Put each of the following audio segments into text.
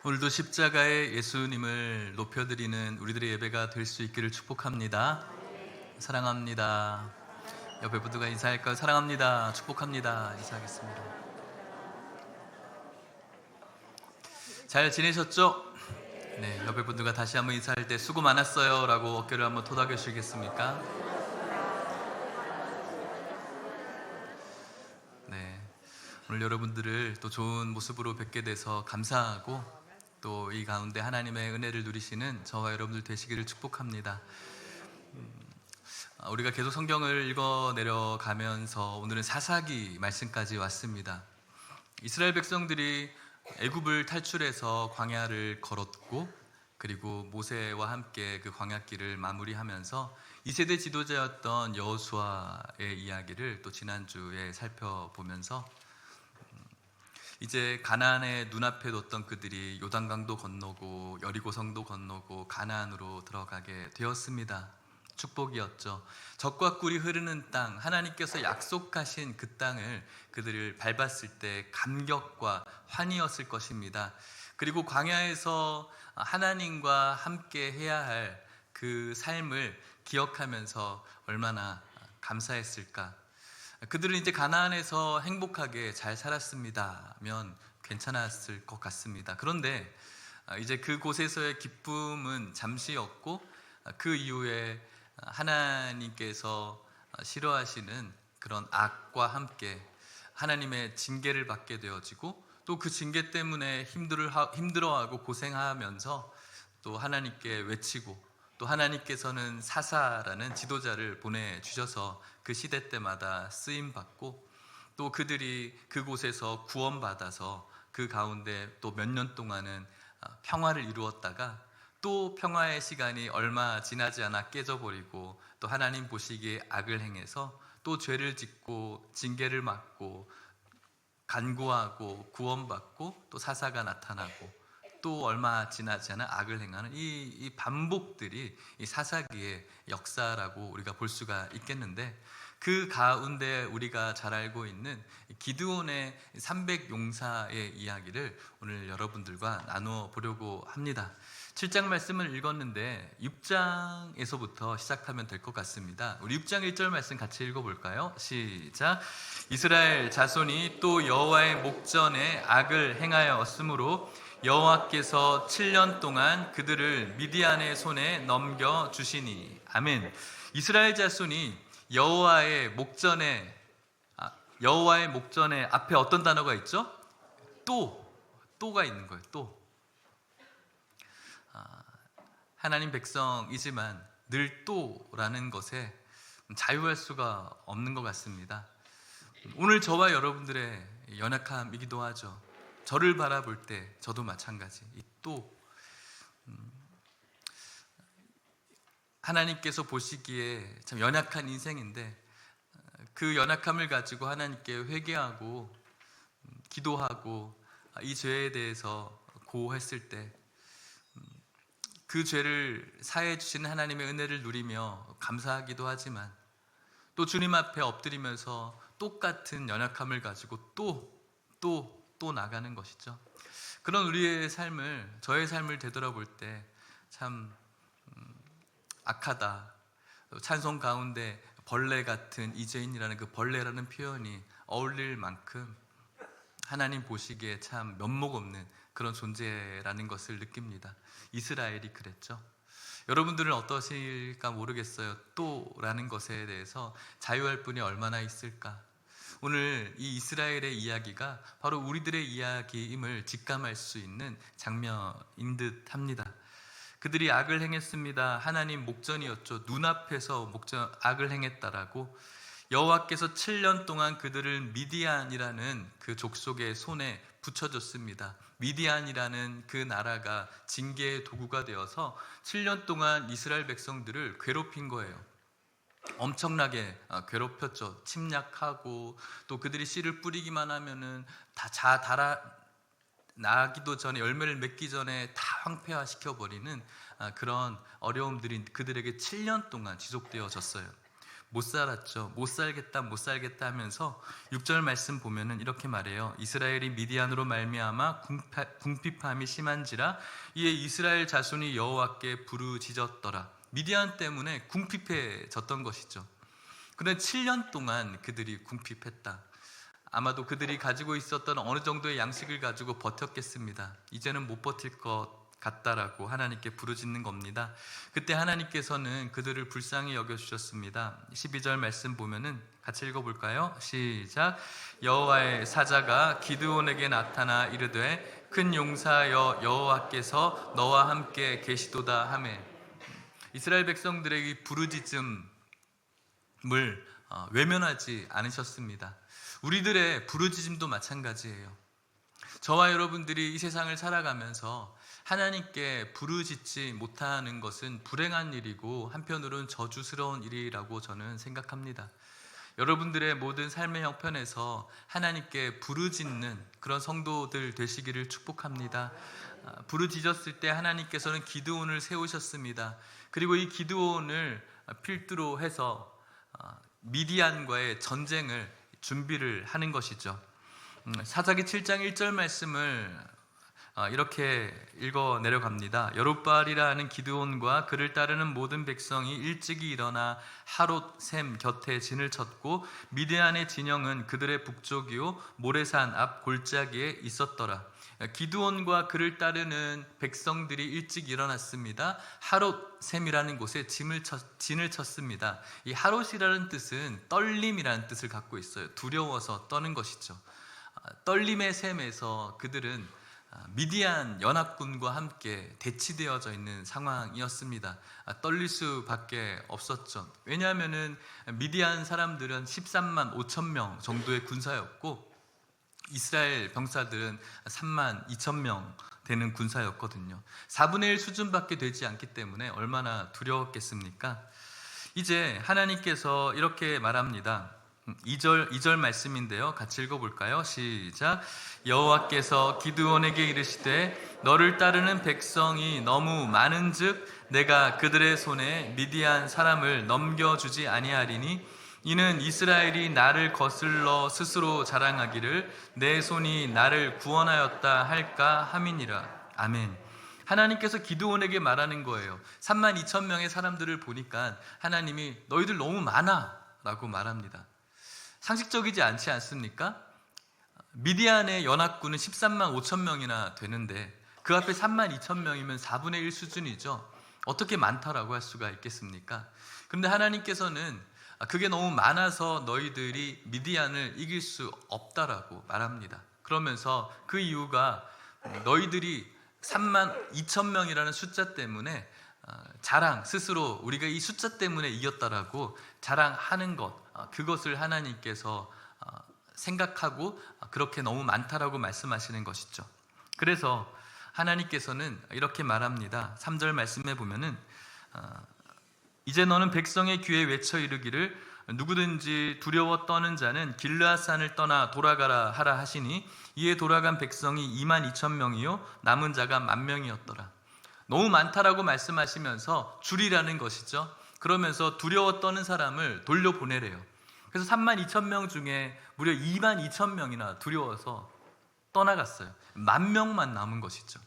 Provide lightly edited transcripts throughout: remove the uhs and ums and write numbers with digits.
오늘도 십자가의 예수님을 높여드리는 우리들의 예배가 될 수 있기를 축복합니다. 사랑합니다. 옆에 분들과 인사할까요? 사랑합니다. 축복합니다. 인사하겠습니다. 잘 지내셨죠? 네, 옆에 분들과 다시 한번 인사할 때 수고 많았어요 라고 어깨를 한번 토닥여 주시겠습니까? 네, 오늘 여러분들을 또 좋은 모습으로 뵙게 돼서 감사하고, 또 이 가운데 하나님의 은혜를 누리시는 저와 여러분들 되시기를 축복합니다. 우리가 계속 성경을 읽어 내려가면서 오늘은 사사기 말씀까지 왔습니다. 이스라엘 백성들이 애굽을 탈출해서 광야를 걸었고, 그리고 모세와 함께 그 광야길을 마무리하면서 2세대 지도자였던 여호수아의 이야기를 또 지난주에 살펴보면서 이제 가나안의 눈앞에 뒀던 그들이 요단강도 건너고 여리고성도 건너고 가나안으로 들어가게 되었습니다. 축복이었죠. 젖과 꿀이 흐르는 땅, 하나님께서 약속하신 그 땅을 그들을 밟았을 때 감격과 환희였을 것입니다. 그리고 광야에서 하나님과 함께 해야 할 그 삶을 기억하면서 얼마나 감사했을까. 그들은 이제 가나안에서 행복하게 잘 살았습니다면 괜찮았을 것 같습니다. 그런데 이제 그곳에서의 기쁨은 잠시였고, 그 이후에 하나님께서 싫어하시는 그런 악과 함께 하나님의 징계를 받게 되어지고, 또 그 징계 때문에 힘들어하고 고생하면서 또 하나님께 외치고, 또 하나님께서는 사사라는 지도자를 보내주셔서 그 시대 때마다 쓰임받고, 또 그들이 그곳에서 구원받아서 그 가운데 또 몇 년 동안은 평화를 이루었다가, 또 평화의 시간이 얼마 지나지 않아 깨져버리고, 또 하나님 보시기에 악을 행해서 또 죄를 짓고 징계를 받고 간구하고 구원받고, 또 사사가 나타나고, 또 얼마 지나지 않아 악을 행하는 이 반복들이 이 사사기의 역사라고 우리가 볼 수가 있겠는데, 그 가운데 우리가 잘 알고 있는 기드온의 300용사의 이야기를 오늘 여러분들과 나누어 보려고 합니다. 7장 말씀을 읽었는데 6장에서부터 시작하면 될 것 같습니다. 우리 6장 1절 말씀 같이 읽어볼까요? 시작. 이스라엘 자손이 또 여호와의 목전에 악을 행하였으므로 여호와께서 7년 동안 그들을 미디안의 손에 넘겨주시니. 아멘. 이스라엘 자손이 여호와의 목전에 앞에 어떤 단어가 있죠? 또가 있는 거예요. 또. 하나님 백성이지만 늘 또라는 것에 자유할 수가 없는 것 같습니다. 오늘 저와 여러분들의 연약함이기도 하죠. 저를 바라볼 때 저도 마찬가지. 이 또, 하나님께서 보시기에 참 연약한 인생인데, 그 연약함을 가지고 하나님께 회개하고 기도하고 이 죄에 대해서 고했을 때 그 죄를 사해 주시는 하나님의 은혜를 누리며 감사하기도 하지만, 또 주님 앞에 엎드리면서 똑같은 연약함을 가지고 또 나가는 것이죠. 그런 우리의 삶을, 저의 삶을 되돌아볼 때 참 악하다. 찬송 가운데 벌레 같은 이재인이라는 그 벌레라는 표현이 어울릴 만큼 하나님 보시기에 참 면목 없는 그런 존재라는 것을 느낍니다. 이스라엘이 그랬죠. 여러분들은 어떠실까 모르겠어요. 또라는 것에 대해서 자유할 분이 얼마나 있을까. 오늘 이 이스라엘의 이야기가 바로 우리들의 이야기임을 직감할 수 있는 장면인 듯 합니다. 그들이 악을 행했습니다. 하나님 목전이었죠. 눈앞에서 악을 행했다라고. 여호와께서 7년 동안 그들을 미디안이라는 그 족속의 손에 붙여줬습니다. 미디안이라는 그 나라가 징계의 도구가 되어서 7년 동안 이스라엘 백성들을 괴롭힌 거예요. 엄청나게 괴롭혔죠. 침략하고, 또 그들이 씨를 뿌리기만 하면은 나기도 전에, 열매를 맺기 전에 다 황폐화시켜버리는 그런 어려움들이 그들에게 7년 동안 지속되어졌어요. 못 살았죠. 못 살겠다 하면서 6절 말씀 보면은 이렇게 말해요. 이스라엘이 미디안으로 말미암아 궁핍함이 심한지라 이에 이스라엘 자손이 여호와께 부르짖었더라. 미디안 때문에 궁핍해졌던 것이죠. 그런데 7년 동안 그들이 궁핍했다. 아마도 그들이 가지고 있었던 어느 정도의 양식을 가지고 버텼겠습니다. 이제는 못 버틸 것 같다라고 하나님께 부르짖는 겁니다. 그때 하나님께서는 그들을 불쌍히 여겨주셨습니다. 12절 말씀 보면은 같이 읽어볼까요? 시작. 여호와의 사자가 기드온에게 나타나 이르되 큰 용사여 여호와께서 너와 함께 계시도다 하매, 이스라엘 백성들의 이 부르짖음을 외면하지 않으셨습니다. 우리들의 부르짖음도 마찬가지예요. 저와 여러분들이 이 세상을 살아가면서 하나님께 부르짖지 못하는 것은 불행한 일이고 한편으로는 저주스러운 일이라고 저는 생각합니다. 여러분들의 모든 삶의 형편에서 하나님께 부르짖는 그런 성도들 되시기를 축복합니다. 부르짖었을 때 하나님께서는 기드온을 세우셨습니다. 그리고 이 기드온을 필두로 해서 미디안과의 전쟁을 준비를 하는 것이죠. 사사기 7장 1절 말씀을 이렇게 읽어 내려갑니다. 여룹바알이라 는 기드온과 그를 따르는 모든 백성이 일찍이 일어나 하롯 셈 곁에 진을 쳤고 미디안의 진영은 그들의 북쪽이요 모레산 앞 골짜기에 있었더라. 기드온과 그를 따르는 백성들이 일찍 일어났습니다. 하롯 셈이라는 곳에 진을 쳤습니다. 이 하롯이라는 뜻은 떨림이라는 뜻을 갖고 있어요. 두려워서 떠는 것이죠. 떨림의 셈에서 그들은 미디안 연합군과 함께 대치되어져 있는 상황이었습니다. 떨릴 수밖에 없었죠. 왜냐하면 미디안 사람들은 13만 5천 명 정도의 군사였고 이스라엘 병사들은 3만 2천 명 되는 군사였거든요. 4분의 1 수준밖에 되지 않기 때문에 얼마나 두려웠겠습니까? 이제 하나님께서 이렇게 말합니다. 2절 말씀인데요. 같이 읽어볼까요? 시작. 여호와께서 기드온에게 이르시되 너를 따르는 백성이 너무 많은즉 내가 그들의 손에 미디안 사람을 넘겨주지 아니하리니 이는 이스라엘이 나를 거슬러 스스로 자랑하기를 내 손이 나를 구원하였다 할까 함이니라. 아멘. 하나님께서 기드온에게 말하는 거예요. 3만 2천 명의 사람들을 보니까 하나님이 너희들 너무 많아 라고 말합니다. 상식적이지 않지 않습니까? 미디안의 연합군은 13만 5천 명이나 되는데 그 앞에 3만 2천 명이면 4분의 1 수준이죠. 어떻게 많다라고 할 수가 있겠습니까? 그런데 하나님께서는 그게 너무 많아서 너희들이 미디안을 이길 수 없다라고 말합니다. 그러면서 그 이유가 너희들이 3만 2천 명이라는 숫자 때문에 스스로 우리가 이 숫자 때문에 이겼다라고 자랑하는 것, 그것을 하나님께서 생각하고 그렇게 너무 많다라고 말씀하시는 것이죠. 그래서 하나님께서는 이렇게 말합니다. 3절 말씀에 보면은 이제 너는 백성의 귀에 외쳐 이르기를 누구든지 두려워 떠는 자는 길르앗산을 떠나 돌아가라 하라 하시니 이에 돌아간 백성이 2만 2천 명이요 남은 자가 10,000명이었더라. 너무 많다라고 말씀하시면서 줄이라는 것이죠. 그러면서 두려워 떠는 사람을 돌려보내래요. 그래서 3만 2천 명 중에 무려 2만 2천 명이나 두려워서 떠나갔어요. 10,000명만 남은 것이죠.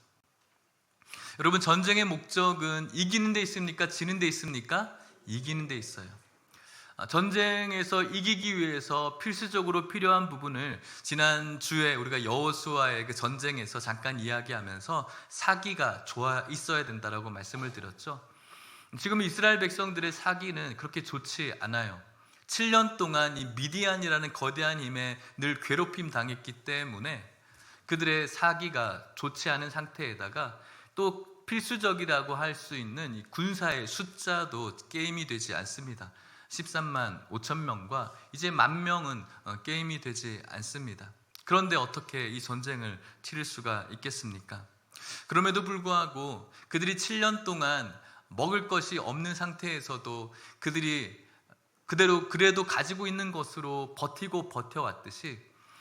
여러분, 전쟁의 목적은 이기는 데 있습니까? 지는 데 있습니까? 이기는 데 있어요. 전쟁에서 이기기 위해서 필수적으로 필요한 부분을 지난 주에 우리가 여호수아의 그 전쟁에서 잠깐 이야기하면서 사기가 좋아 있어야 된다라고 말씀을 드렸죠. 지금 이스라엘 백성들의 사기는 그렇게 좋지 않아요. 7년 동안 이 미디안이라는 거대한 힘에 늘 괴롭힘 당했기 때문에 그들의 사기가 좋지 않은 상태에다가 또 필수적이라고 할 수 있는 이 군사의 숫자도 게임이 되지 않습니다. 13만 5천 명과 이제 10,000명은 게임이 되지 않습니다. 그런데 어떻게 이 전쟁을 치를 수가 있겠습니까? 그럼에도 불구하고 그들이 7년 동안 먹을 것이 없는 상태에서도 그들이 그래도 가지고 있는 것으로 버텨왔듯이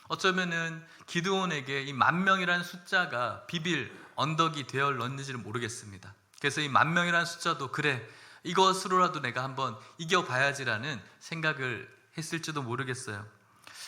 어쩌면은 기드온에게 이 10,000명이라는 숫자가 비빌 언덕이 되었는지를 모르겠습니다. 그래서 이 10,000명이라는 숫자도 그래 이것으로라도 내가 한번 이겨봐야지라는 생각을 했을지도 모르겠어요.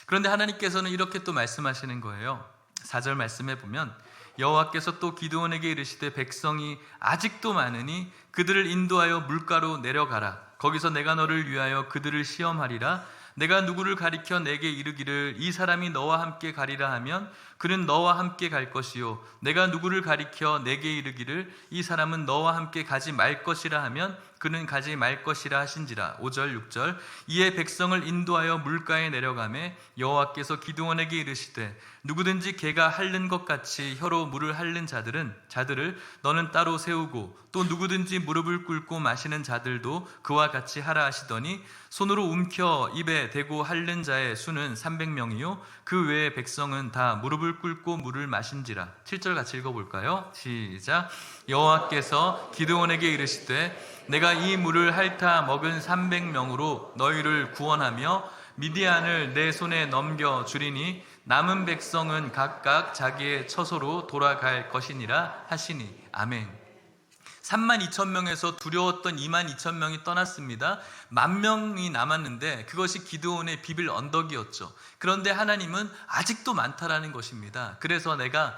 그런데 하나님께서는 이렇게 또 말씀하시는 거예요. 4절 말씀해 보면 여호와께서 또 기드온에게 이르시되 백성이 아직도 많으니 그들을 인도하여 물가로 내려가라. 거기서 내가 너를 위하여 그들을 시험하리라. 내가 누구를 가리켜 내게 이르기를 이 사람이 너와 함께 가리라 하면 그는 너와 함께 갈 것이요 내가 누구를 가리켜 내게 이르기를 이 사람은 너와 함께 가지 말 것이라 하면 그는 가지 말 것이라 하신지라. 5절 6절 이에 백성을 인도하여 물가에 내려가매 여호와께서 기드온에게 이르시되 누구든지 개가 핥는 것 같이 혀로 물을 핥는 자들을 너는 따로 세우고 또 누구든지 무릎을 꿇고 마시는 자들도 그와 같이 하라 하시더니 손으로 움켜 입에 대고 핥는 자의 수는 300명이요 그 외의 백성은 다 무릎을 꿇고 물을 마신지라. 7절 같이 읽어볼까요? 시작. 여호와께서 기드온에게 이르시되 내가 이 물을 핥아 먹은 300명으로 너희를 구원하며 미디안을 내 손에 넘겨 주리니 남은 백성은 각각 자기의 처소로 돌아갈 것이니라 하시니. 아멘. 32,000명에서 두려웠던 22,000명이 떠났습니다. 10,000명이 남았는데 그것이 기드온의 비빌 언덕이었죠. 그런데 하나님은 아직도 많다라는 것입니다. 그래서 내가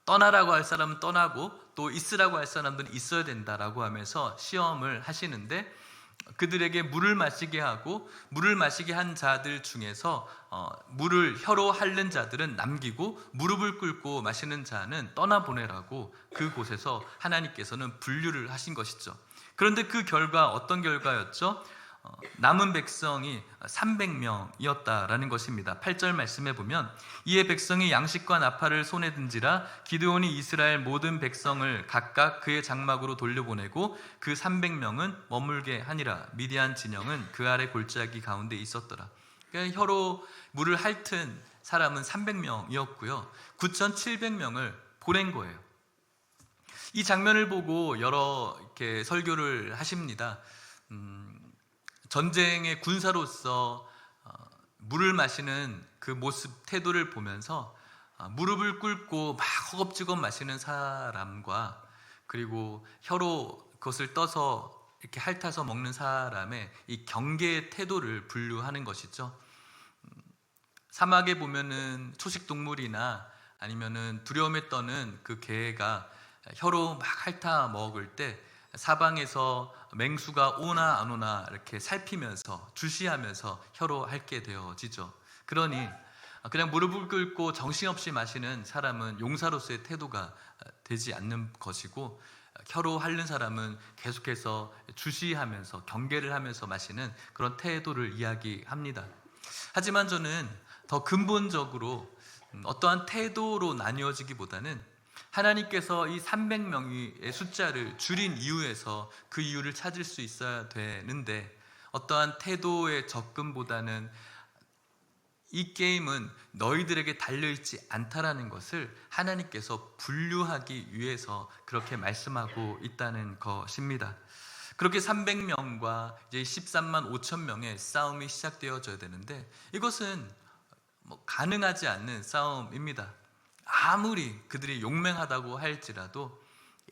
떠나라고 할 사람은 떠나고 또 있으라고 할 사람들은 있어야 된다라고 하면서 시험을 하시는데 그들에게 물을 마시게 하고 물을 마시게 한 자들 중에서 물을 혀로 핥는 자들은 남기고 무릎을 꿇고 마시는 자는 떠나보내라고 그곳에서 하나님께서는 분류를 하신 것이죠. 그런데 그 결과 어떤 결과였죠? 남은 백성이 300명이었다라는 것입니다. 8절 말씀해 보면 이에 백성이 양식과 나팔을 손에 든지라 기드온이 이스라엘 모든 백성을 각각 그의 장막으로 돌려보내고 그 300명은 머물게 하니라. 미디안 진영은 그 아래 골짜기 가운데 있었더라. 그러니까 혀로 물을 핥은 사람은 300명이었고요 9,700명을 보낸 거예요. 이 장면을 보고 여러 이렇게 설교를 하십니다. 전쟁의 군사로서 물을 마시는 그 모습, 태도를 보면서 무릎을 꿇고 막 허겁지겁 마시는 사람과 그리고 혀로 그것을 떠서 이렇게 핥아서 먹는 사람의 이 경계의 태도를 분류하는 것이죠. 사막에 보면은 초식 동물이나 아니면은 두려움에 떠는 그 개가 혀로 막 핥아 먹을 때 사방에서 맹수가 오나 안 오나 이렇게 살피면서 주시하면서 혀로 핥게 되어지죠. 그러니 그냥 무릎을 꿇고 정신없이 마시는 사람은 용사로서의 태도가 되지 않는 것이고 혀로 핥는 사람은 계속해서 주시하면서 경계를 하면서 마시는 그런 태도를 이야기합니다. 하지만 저는 더 근본적으로 어떠한 태도로 나뉘어지기보다는 하나님께서 이 300명의 숫자를 줄인 이유에서 그 이유를 찾을 수 있어야 되는데 어떠한 태도의 접근보다는 이 게임은 너희들에게 달려있지 않다라는 것을 하나님께서 분류하기 위해서 그렇게 말씀하고 있다는 것입니다. 그렇게 300명과 이제 13만 5천 명의 싸움이 시작되어져야 되는데 이것은 가능하지 않는 싸움입니다. 아무리 그들이 용맹하다고 할지라도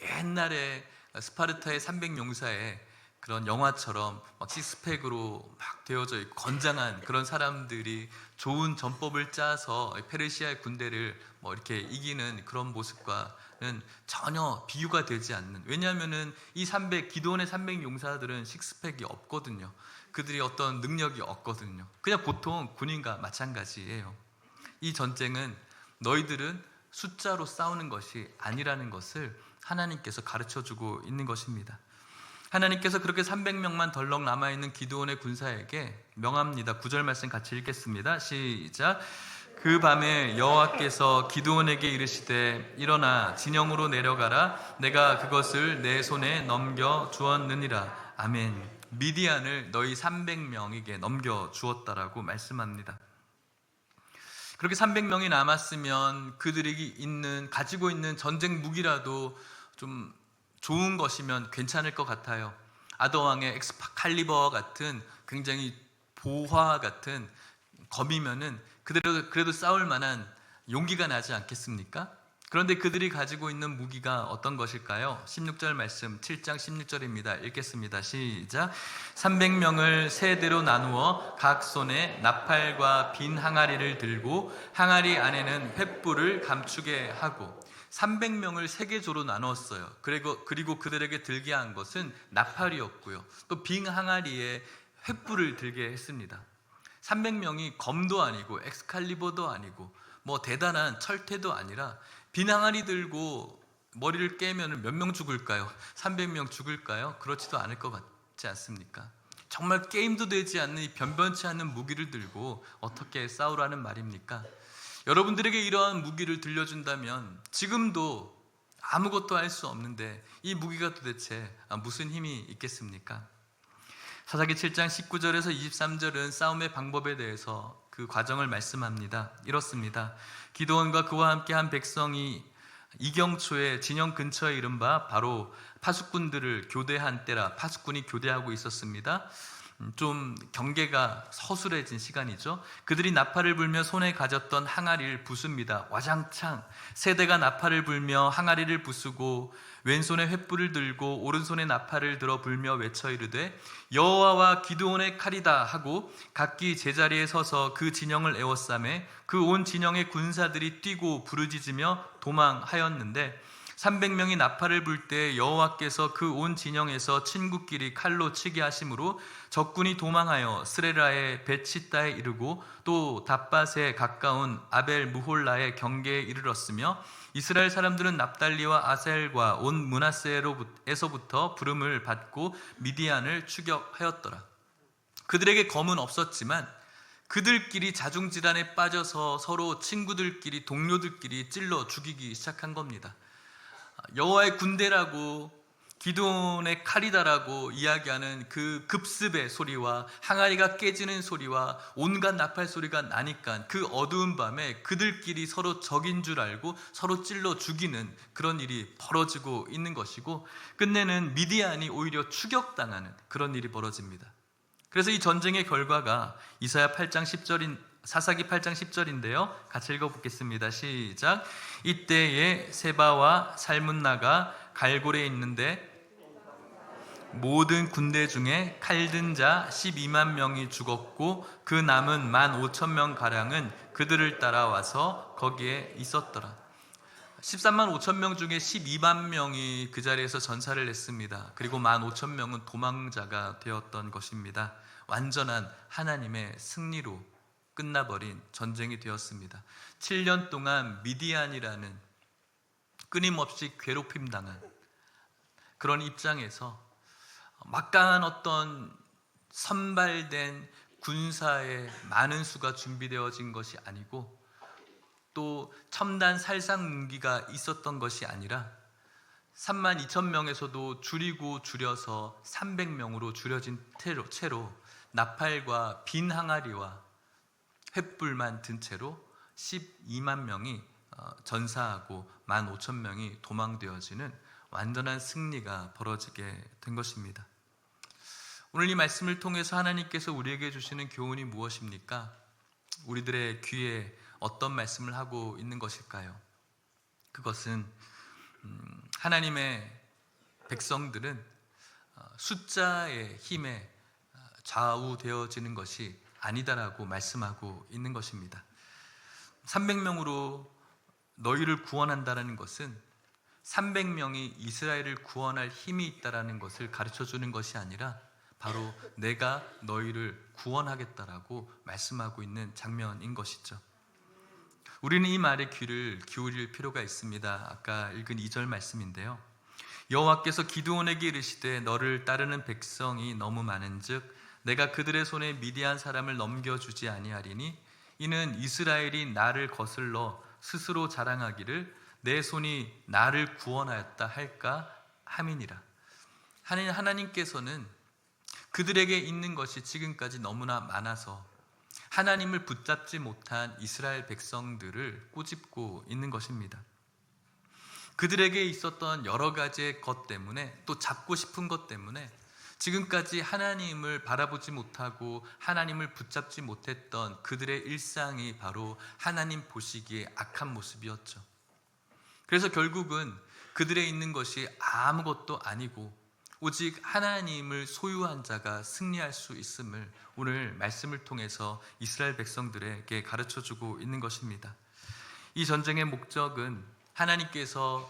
옛날에 스파르타의 300용사의 그런 영화처럼 시스팩으로 막 되어져 있고 건장한 그런 사람들이 좋은 전법을 짜서 페르시아의 군대를 이렇게 이기는 그런 모습과는 전혀 비유가 되지 않는, 왜냐하면은 이 기드온의 300용사들은 식스팩이 없거든요. 그들이 어떤 능력이 없거든요. 그냥 보통 군인과 마찬가지예요. 이 전쟁은 너희들은 숫자로 싸우는 것이 아니라는 것을 하나님께서 가르쳐주고 있는 것입니다. 하나님께서 그렇게 300명만 덜렁 남아있는 기드온의 군사에게 명합니다. 9절 말씀 같이 읽겠습니다. 시작. 그 밤에 여호와께서 기드온에게 이르시되 일어나 진영으로 내려가라. 내가 그것을 내 손에 넘겨 주었느니라. 아멘. 미디안을 너희 300명에게 넘겨 주었다라고 말씀합니다. 그렇게 300명이 남았으면 그들이 가지고 있는 전쟁 무기라도 좀 좋은 것이면 괜찮을 것 같아요. 아더왕의 엑스칼리버 같은 굉장히 보화 같은 검이면은 그래도 싸울 만한 용기가 나지 않겠습니까? 그런데 그들이 가지고 있는 무기가 어떤 것일까요? 16절 말씀 7장 16절입니다. 읽겠습니다. 시작. 300명을 세 대로 나누어 각 손에 나팔과 빈 항아리를 들고 항아리 안에는 횃불을 감추게 하고 300명을 세 개조로 나누었어요. 그리고 그들에게 들게 한 것은 나팔이었고요. 또 빈 항아리에 횃불을 들게 했습니다. 300명이 검도 아니고 엑스칼리버도 아니고 뭐 대단한 철퇴도 아니라 빈 항아리 들고 머리를 깨면 몇 명 죽을까요? 300명 죽을까요? 그렇지도 않을 것 같지 않습니까? 정말 게임도 되지 않는 이 변변치 않은 무기를 들고 어떻게 싸우라는 말입니까? 여러분들에게 이러한 무기를 들려준다면 지금도 아무것도 할 수 없는데 이 무기가 도대체 무슨 힘이 있겠습니까? 사사기 7장 19절에서 23절은 싸움의 방법에 대해서 그 과정을 말씀합니다. 이렇습니다. 기드온과 그와 함께한 백성이 이경초의 진영 근처에 이른바 바로 파수꾼들을 교대한 때라 파수꾼이 교대하고 있었습니다. 좀 경계가 서술해진 시간이죠. 그들이 나팔을 불며 손에 가졌던 항아리를 부숩니다. 와장창 세대가 나팔을 불며 항아리를 부수고 왼손에 횃불을 들고 오른손에 나팔을 들어 불며 외쳐 이르되 여호와와 기드온의 칼이다 하고 각기 제자리에 서서 그 진영을 에워싸매 그 온 진영의 군사들이 뛰고 부르짖으며 도망하였는데 300명이 나팔을 불 때 여호와께서 그 온 진영에서 친구끼리 칼로 치게 하심으로 적군이 도망하여 스레라의 벳시다에 이르고 또 답밭에 가까운 아벨 무홀라의 경계에 이르렀으며 이스라엘 사람들은 납달리와 아셀과 온 므낫세에서부터 부름을 받고 미디안을 추격하였더라. 그들에게 검은 없었지만 그들끼리 자중질환에 빠져서 서로 친구들끼리 동료들끼리 찔러 죽이기 시작한 겁니다. 여호와의 군대라고 기드온의 칼이다라고 이야기하는 그 급습의 소리와 항아리가 깨지는 소리와 온갖 나팔 소리가 나니까 그 어두운 밤에 그들끼리 서로 적인 줄 알고 서로 찔러 죽이는 그런 일이 벌어지고 있는 것이고 끝내는 미디안이 오히려 추격당하는 그런 일이 벌어집니다. 그래서 이 전쟁의 결과가 이사야 8장 10절인 사사기 8장 10절인데요. 같이 읽어보겠습니다. 시작. 이때에 세바와 살문나가 갈골에 있는데 모든 군대 중에 칼든 자 12만 명이 죽었고 그 남은 15,000명 가량은 그들을 따라와서 거기에 있었더라. 13만 5천 명 중에 12만 명이 그 자리에서 전사를 했습니다. 그리고 15,000명은 도망자가 되었던 것입니다. 완전한 하나님의 승리로 끝나버린 전쟁이 되었습니다. 7년 동안 미디안이라는 끊임없이 괴롭힘 당한 그런 입장에서 막강한 어떤 선발된 군사의 많은 수가 준비되어진 것이 아니고 또 첨단 살상 무기가 있었던 것이 아니라 32,000명에서도 줄여서 300명으로 줄여진 채로 나팔과 빈 항아리와 횃불만 든 채로 12만 명이 전사하고 15,000명이 도망되어지는 완전한 승리가 벌어지게 된 것입니다. 오늘 이 말씀을 통해서 하나님께서 우리에게 주시는 교훈이 무엇입니까? 우리들의 귀에 어떤 말씀을 하고 있는 것일까요? 그것은 하나님의 백성들은 숫자의 힘에 좌우되어지는 것이 아니다라고 말씀하고 있는 것입니다. 300명으로 너희를 구원한다는 것은 300명이 이스라엘을 구원할 힘이 있다는 것을 가르쳐주는 것이 아니라 바로 내가 너희를 구원하겠다라고 말씀하고 있는 장면인 것이죠. 우리는 이 말에 귀를 기울일 필요가 있습니다. 아까 읽은 2절 말씀인데요. 여호와께서 기드온에게 이르시되 너를 따르는 백성이 너무 많은즉 내가 그들의 손에 미디안 사람을 넘겨주지 아니하리니 이는 이스라엘이 나를 거슬러 스스로 자랑하기를 내 손이 나를 구원하였다 할까 함이니라. 하나님께서는 그들에게 있는 것이 지금까지 너무나 많아서 하나님을 붙잡지 못한 이스라엘 백성들을 꼬집고 있는 것입니다. 그들에게 있었던 여러 가지의 것 때문에 또 잡고 싶은 것 때문에 지금까지 하나님을 바라보지 못하고 하나님을 붙잡지 못했던 그들의 일상이 바로 하나님 보시기에 악한 모습이었죠. 그래서 결국은 그들의 있는 것이 아무것도 아니고 오직 하나님을 소유한 자가 승리할 수 있음을 오늘 말씀을 통해서 이스라엘 백성들에게 가르쳐주고 있는 것입니다. 이 전쟁의 목적은, 하나님께서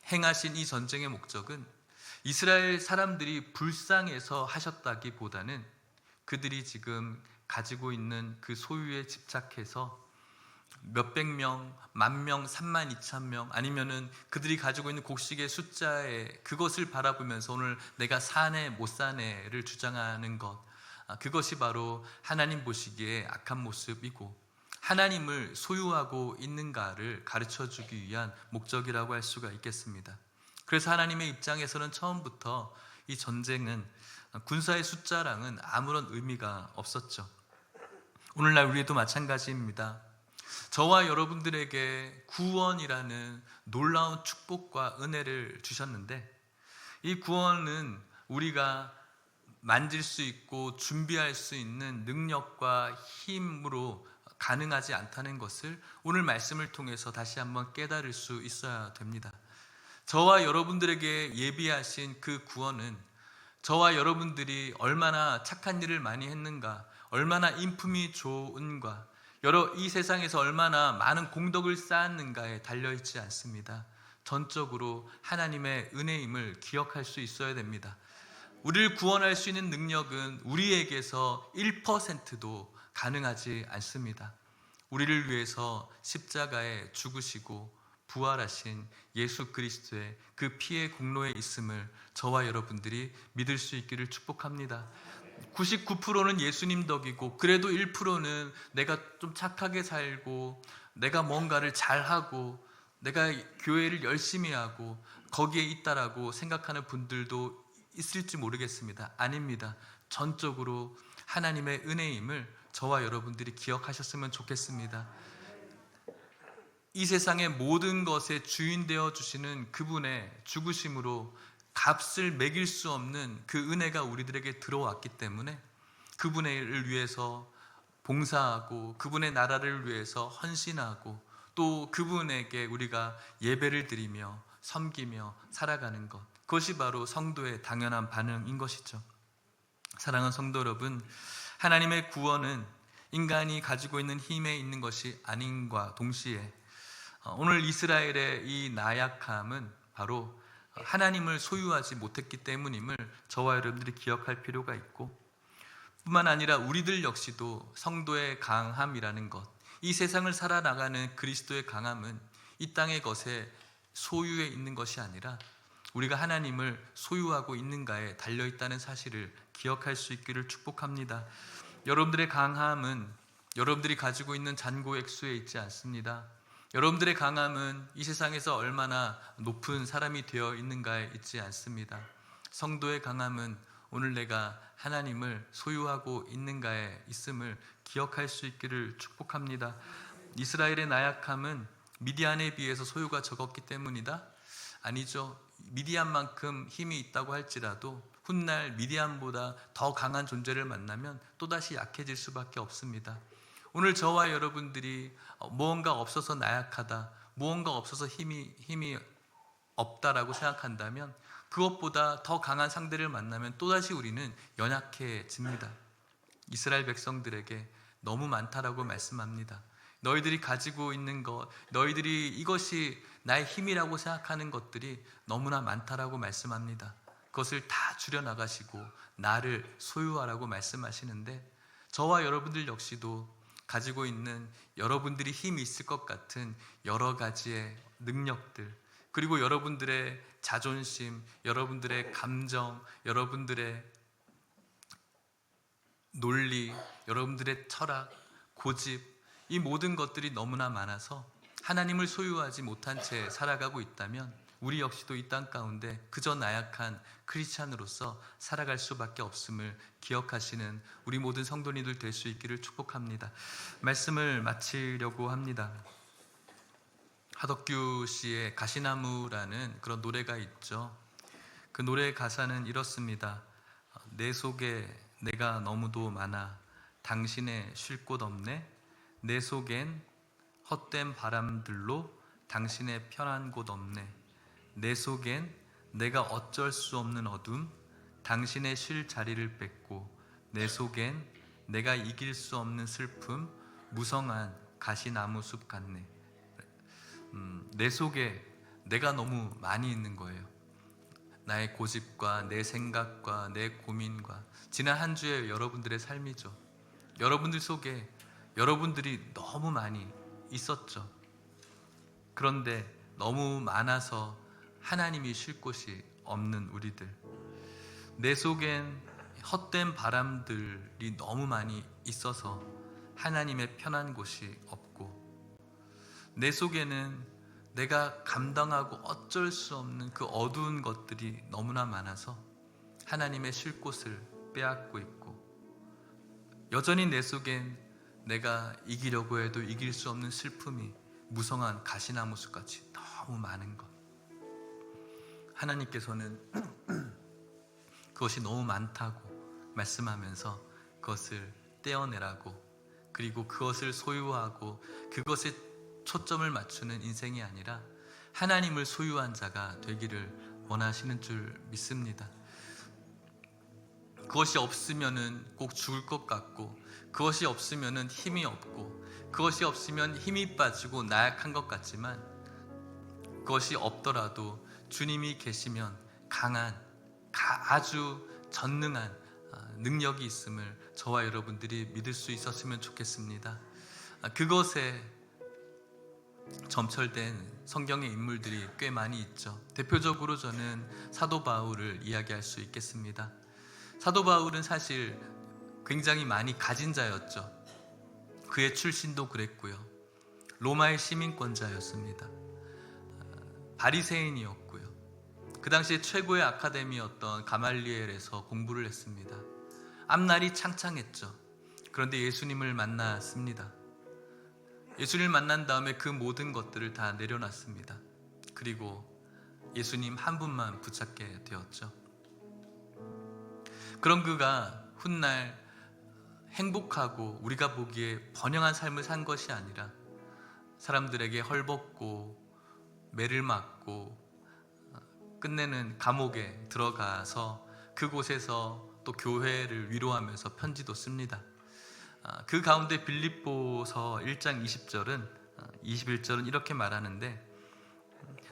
행하신 이 전쟁의 목적은 이스라엘 사람들이 불쌍해서 하셨다기보다는 그들이 지금 가지고 있는 그 소유에 집착해서 몇백 명, 만 명, 3만 2천 명, 아니면은 그들이 가지고 있는 곡식의 숫자에 그것을 바라보면서 오늘 내가 사네 못 사네를 주장하는 것, 그것이 바로 하나님 보시기에 악한 모습이고 하나님을 소유하고 있는가를 가르쳐주기 위한 목적이라고 할 수가 있겠습니다. 그래서 하나님의 입장에서는 처음부터 이 전쟁은 군사의 숫자랑은 아무런 의미가 없었죠. 오늘날 우리도 마찬가지입니다. 저와 여러분들에게 구원이라는 놀라운 축복과 은혜를 주셨는데, 이 구원은 우리가 만질 수 있고 준비할 수 있는 능력과 힘으로 가능하지 않다는 것을 오늘 말씀을 통해서 다시 한번 깨달을 수 있어야 됩니다. 저와 여러분들에게 예비하신 그 구원은 저와 여러분들이 얼마나 착한 일을 많이 했는가, 얼마나 인품이 좋은가, 이 세상에서 얼마나 많은 공덕을 쌓았는가에 달려있지 않습니다. 전적으로 하나님의 은혜임을 기억할 수 있어야 됩니다. 우리를 구원할 수 있는 능력은 우리에게서 1%도 가능하지 않습니다. 우리를 위해서 십자가에 죽으시고 부활하신 예수 그리스도의 그 피의 공로에 있음을 저와 여러분들이 믿을 수 있기를 축복합니다. 99%는 예수님 덕이고 그래도 1%는 내가 좀 착하게 살고 내가 뭔가를 잘하고 내가 교회를 열심히 하고 거기에 있다라고 생각하는 분들도 있을지 모르겠습니다. 아닙니다. 전적으로 하나님의 은혜임을 저와 여러분들이 기억하셨으면 좋겠습니다. 이 세상의 모든 것의 주인 되어 주시는 그분의 죽으심으로 값을 매길 수 없는 그 은혜가 우리들에게 들어왔기 때문에 그분을 위해서 봉사하고 그분의 나라를 위해서 헌신하고 또 그분에게 우리가 예배를 드리며 섬기며 살아가는 것, 그것이 바로 성도의 당연한 반응인 것이죠. 사랑하는 성도 여러분, 하나님의 구원은 인간이 가지고 있는 힘에 있는 것이 아닌과 동시에 오늘 이스라엘의 이 나약함은 바로 하나님을 소유하지 못했기 때문임을 저와 여러분들이 기억할 필요가 있고, 뿐만 아니라 우리들 역시도 성도의 강함이라는 것, 이 세상을 살아나가는 그리스도의 강함은 이 땅의 것에 소유에 있는 것이 아니라 우리가 하나님을 소유하고 있는가에 달려있다는 사실을 기억할 수 있기를 축복합니다. 여러분들의 강함은 여러분들이 가지고 있는 잔고 액수에 있지 않습니다. 여러분들의 강함은 이 세상에서 얼마나 높은 사람이 되어 있는가에 있지 않습니다. 성도의 강함은 오늘 내가 하나님을 소유하고 있는가에 있음을 기억할 수 있기를 축복합니다. 이스라엘의 나약함은 미디안에 비해서 소유가 적었기 때문이다? 아니죠. 미디안만큼 힘이 있다고 할지라도 훗날 미디안보다 더 강한 존재를 만나면 또다시 약해질 수밖에 없습니다. 오늘 저와 여러분들이 무언가 없어서 나약하다, 무언가 없어서 힘이 없다라고 생각한다면 그것보다 더 강한 상대를 만나면 또다시 우리는 연약해집니다. 이스라엘 백성들에게 너무 많다라고 말씀합니다. 너희들이 가지고 있는 것, 너희들이 이것이 나의 힘이라고 생각하는 것들이 너무나 많다라고 말씀합니다. 그것을 다 줄여나가시고 나를 소유하라고 말씀하시는데, 저와 여러분들 역시도 가지고 있는 여러분들이 힘이 있을 것 같은 여러 가지의 능력들, 그리고 여러분들의 자존심, 여러분들의 감정, 여러분들의 논리, 여러분들의 철학, 고집, 이 모든 것들이 너무나 많아서 하나님을 소유하지 못한 채 살아가고 있다면 우리 역시도 이 땅 가운데 그저 나약한 크리스찬으로서 살아갈 수밖에 없음을 기억하시는 우리 모든 성도님들 될 수 있기를 축복합니다. 말씀을 마치려고 합니다. 하덕규 씨의 가시나무라는 그런 노래가 있죠. 그 노래의 가사는 이렇습니다. 내 속에 내가 너무도 많아 당신의 쉴 곳 없네. 내 속엔 헛된 바람들로 당신의 편한 곳 없네. 내 속엔 내가 어쩔 수 없는 어둠, 당신의 쉴 자리를 뺏고 내 속엔 내가 이길 수 없는 슬픔, 무성한 가시나무 숲 같네. 내 속에 내가 너무 많이 있는 거예요. 나의 고집과 내 생각과 내 고민과 지난 한 주의 여러분들의 삶이죠. 여러분들 속에 여러분들이 너무 많이 있었죠. 그런데 너무 많아서 하나님이 쉴 곳이 없는 우리들, 내 속엔 헛된 바람들이 너무 많이 있어서 하나님의 편한 곳이 없고, 내 속에는 내가 감당하고 어쩔 수 없는 그 어두운 것들이 너무나 많아서 하나님의 쉴 곳을 빼앗고 있고, 여전히 내 속엔 내가 이기려고 해도 이길 수 없는 슬픔이 무성한 가시나무 숲같이 너무 많은 것. 하나님께서는 그것이 너무 많다고 말씀하면서 그것을 떼어내라고, 그리고 그것을 소유하고 그것에 초점을 맞추는 인생이 아니라 하나님을 소유한 자가 되기를 원하시는 줄 믿습니다. 그것이 없으면은 꼭 죽을 것 같고, 그것이 없으면은 힘이 없고, 그것이 없으면 힘이 빠지고 나약한 것 같지만, 그것이 없더라도 주님이 계시면 강한, 아주 전능한 능력이 있음을 저와 여러분들이 믿을 수 있었으면 좋겠습니다. 그것에 점철된 성경의 인물들이 꽤 많이 있죠. 대표적으로 저는 사도 바울을 이야기할 수 있겠습니다. 사도 바울은 사실 굉장히 많이 가진 자였죠. 그의 출신도 그랬고요. 로마의 시민권자였습니다. 바리새인이었고요. 그 당시에 최고의 아카데미였던 가말리엘에서 공부를 했습니다. 앞날이 창창했죠. 그런데 예수님을 만났습니다. 예수님을 만난 다음에 그 모든 것들을 다 내려놨습니다. 그리고 예수님 한 분만 붙잡게 되었죠. 그런 그가 훗날 행복하고 우리가 보기에 번영한 삶을 산 것이 아니라 사람들에게 헐벗고 매를 맞고 끝내는 감옥에 들어가서 그곳에서 또 교회를 위로하면서 편지도 씁니다. 그 가운데 빌립보서 1장 21절은 이렇게 말하는데,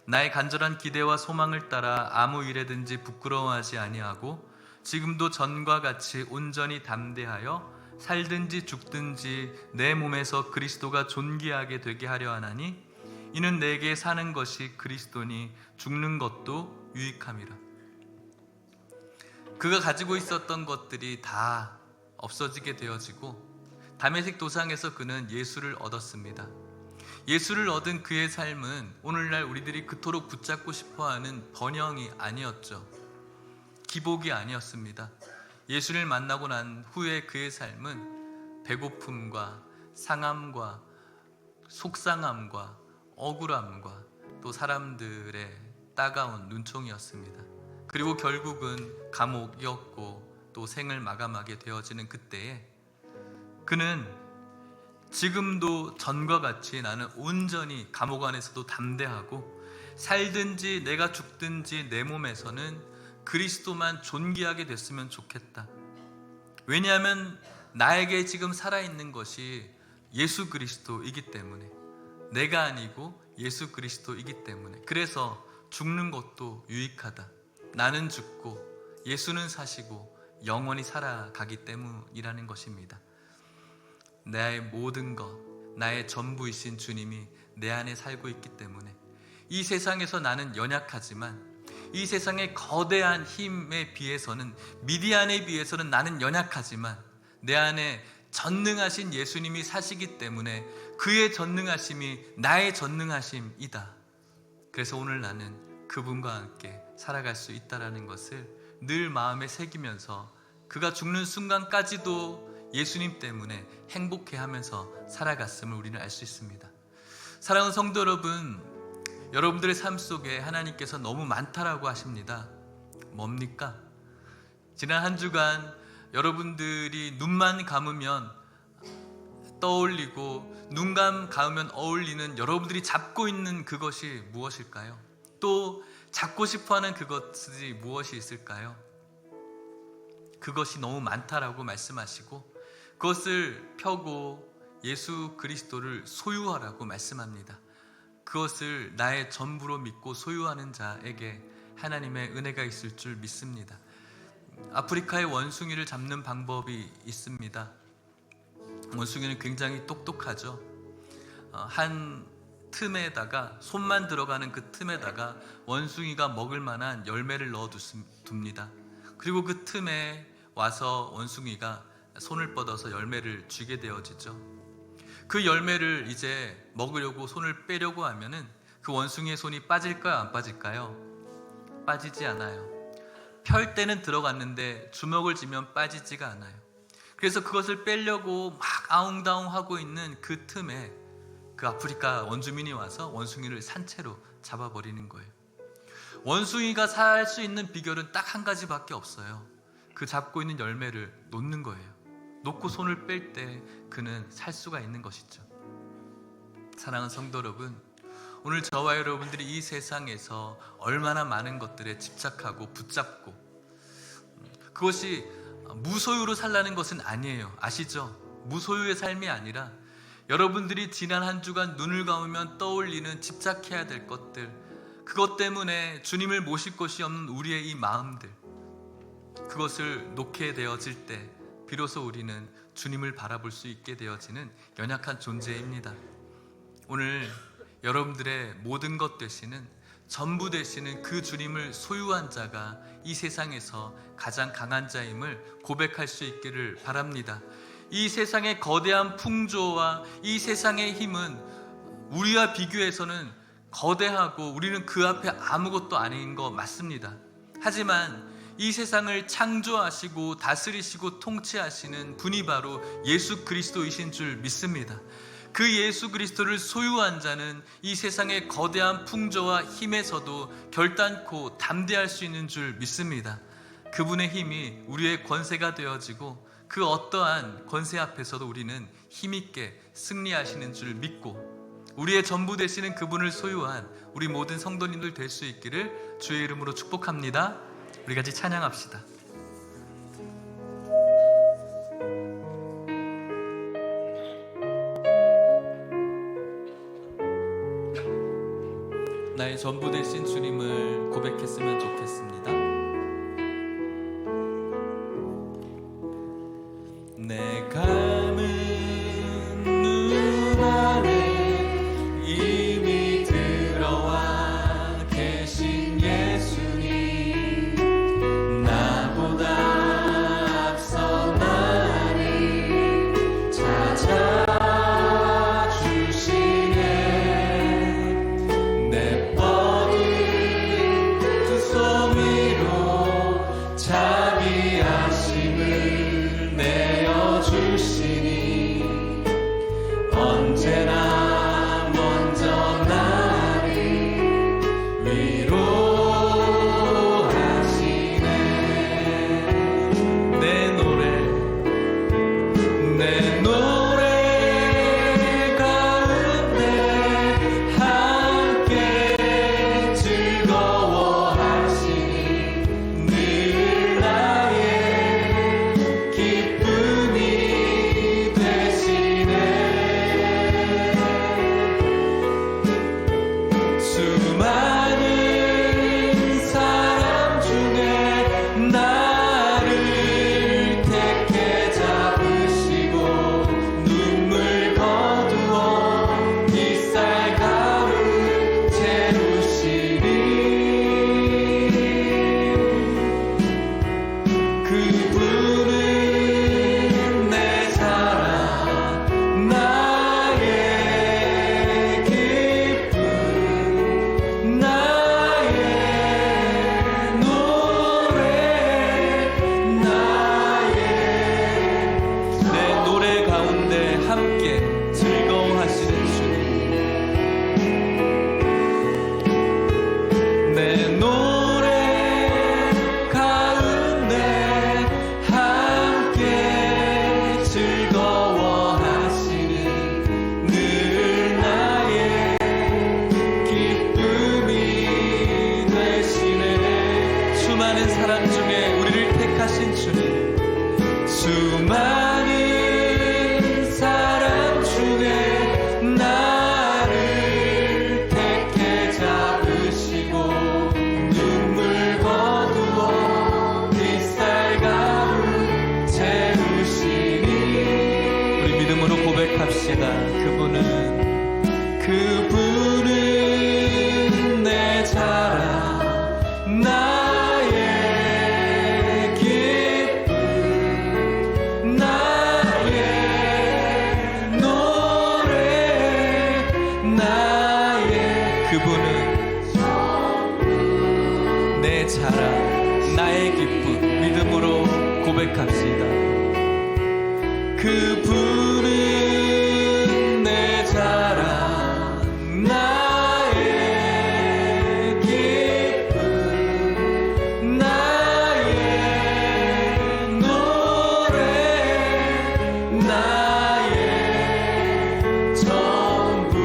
나의 간절한 기대와 소망을 따라 아무 일에든지 부끄러워하지 아니하고 지금도 전과 같이 온전히 담대하여 살든지 죽든지 내 몸에서 그리스도가 존귀하게 되게 하려 하나니, 이는 내게 사는 것이 그리스도니 죽는 것도 유익함이라. 그가 가지고 있었던 것들이 다 없어지게 되어지고, 다메섹 도상에서 그는 예수를 얻었습니다. 예수를 얻은 그의 삶은 오늘날 우리들이 그토록 붙잡고 싶어하는 번영이 아니었죠. 기복이 아니었습니다. 예수를 만나고 난 후에 그의 삶은 배고픔과 상함과 속상함과 억울함과 또 사람들의 따가운 눈총이었습니다. 그리고 결국은 감옥이었고 또 생을 마감하게 되어지는 그때에 그는 지금도 전과 같이 나는 온전히 감옥 안에서도 담대하고 살든지 내가 죽든지 내 몸에서는 그리스도만 존귀하게 됐으면 좋겠다. 왜냐하면 나에게 지금 살아있는 것이 예수 그리스도이기 때문에, 내가 아니고 예수 그리스도이기 때문에, 그래서 죽는 것도 유익하다. 나는 죽고 예수는 사시고 영원히 살아가기 때문이라는 것입니다. 나의 모든 것, 나의 전부이신 주님이 내 안에 살고 있기 때문에 이 세상에서 나는 연약하지만, 이 세상의 거대한 힘에 비해서는, 미디안에 비해서는 나는 연약하지만 내 안에 전능하신 예수님이 사시기 때문에 그의 전능하심이 나의 전능하심이다. 그래서 오늘 나는 그분과 함께 살아갈 수 있다는 것을 늘 마음에 새기면서 그가 죽는 순간까지도 예수님 때문에 행복해하면서 살아갔음을 우리는 알 수 있습니다. 사랑하는 성도 여러분, 여러분들의 삶 속에 하나님께서 너무 많다라고 하십니다. 뭡니까? 지난 한 주간 여러분들이 눈만 감으면 떠올리고 눈 감으면 어울리는 여러분들이 잡고 있는 그것이 무엇일까요? 또 잡고 싶어하는 그것이 무엇이 있을까요? 그것이 너무 많다라고 말씀하시고 그것을 펴고 예수 그리스도를 소유하라고 말씀합니다. 그것을 나의 전부로 믿고 소유하는 자에게 하나님의 은혜가 있을 줄 믿습니다. 아프리카의 원숭이를 잡는 방법이 있습니다. 원숭이는 굉장히 똑똑하죠. 한 틈에다가 손만 들어가는 그 틈에다가 원숭이가 먹을 만한 열매를 넣어 둡니다. 그리고 그 틈에 와서 원숭이가 손을 뻗어서 열매를 쥐게 되어지죠. 그 열매를 이제 먹으려고 손을 빼려고 하면은 그 원숭이의 손이 빠질까요? 안 빠질까요? 빠지지 않아요. 펼 때는 들어갔는데 주먹을 쥐면 빠지지가 않아요. 그래서 그것을 빼려고 막 아웅다웅 하고 있는 그 틈에 그 아프리카 원주민이 와서 원숭이를 산채로 잡아버리는 거예요. 원숭이가 살 수 있는 비결은 딱 한 가지밖에 없어요. 그 잡고 있는 열매를 놓는 거예요. 놓고 손을 뺄 때 그는 살 수가 있는 것이죠. 사랑하는 성도 여러분, 오늘 저와 여러분들이 이 세상에서 얼마나 많은 것들에 집착하고 붙잡고 그것이 무소유로 살라는 것은 아니에요. 아시죠? 무소유의 삶이 아니라 여러분들이 지난 한 주간 눈을 감으면 떠올리는 집착해야 될 것들, 그것 때문에 주님을 모실 곳이 없는 우리의 이 마음들, 그것을 놓게 되어질 때 비로소 우리는 주님을 바라볼 수 있게 되어지는 연약한 존재입니다. 오늘 여러분들의 모든 것 되시는, 전부 되시는 그 주님을 소유한 자가 이 세상에서 가장 강한 자임을 고백할 수 있기를 바랍니다. 이 세상의 거대한 풍조와 이 세상의 힘은 우리와 비교해서는 거대하고 우리는 그 앞에 아무것도 아닌 거 맞습니다. 하지만 이 세상을 창조하시고 다스리시고 통치하시는 분이 바로 예수 그리스도이신 줄 믿습니다. 그 예수 그리스도를 소유한 자는 이 세상의 거대한 풍조와 힘에서도 결단코 담대할 수 있는 줄 믿습니다. 그분의 힘이 우리의 권세가 되어지고 그 어떠한 권세 앞에서도 우리는 힘있게 승리하시는 줄 믿고 우리의 전부 되시는 그분을 소유한 우리 모든 성도님들 될 수 있기를 주의 이름으로 축복합니다. 우리 같이 찬양합시다. 나의 전부 되신 주님을 고백했으면 좋겠습니다. 내 감은 눈 안에 이미 들어와 계신 예수님, 나보다 앞서 나를 찾아주시네. 내 뻗은 두 손 위로 수많은 사람 중에 우리를 택하신 주님, 수많은 사람 중에 나를 택해 잡으시고 눈물 거두어 햇살 가루 채우시니. 우리 믿음으로 고백합시다. 그분은 내 자랑, 나의 기쁨, 나의 노래, 그분은 내 자랑, 나의 기쁨. 믿음으로 고백합시다. 그분은 내 자랑, 나의 기쁨, 나의 노래, 나의 전부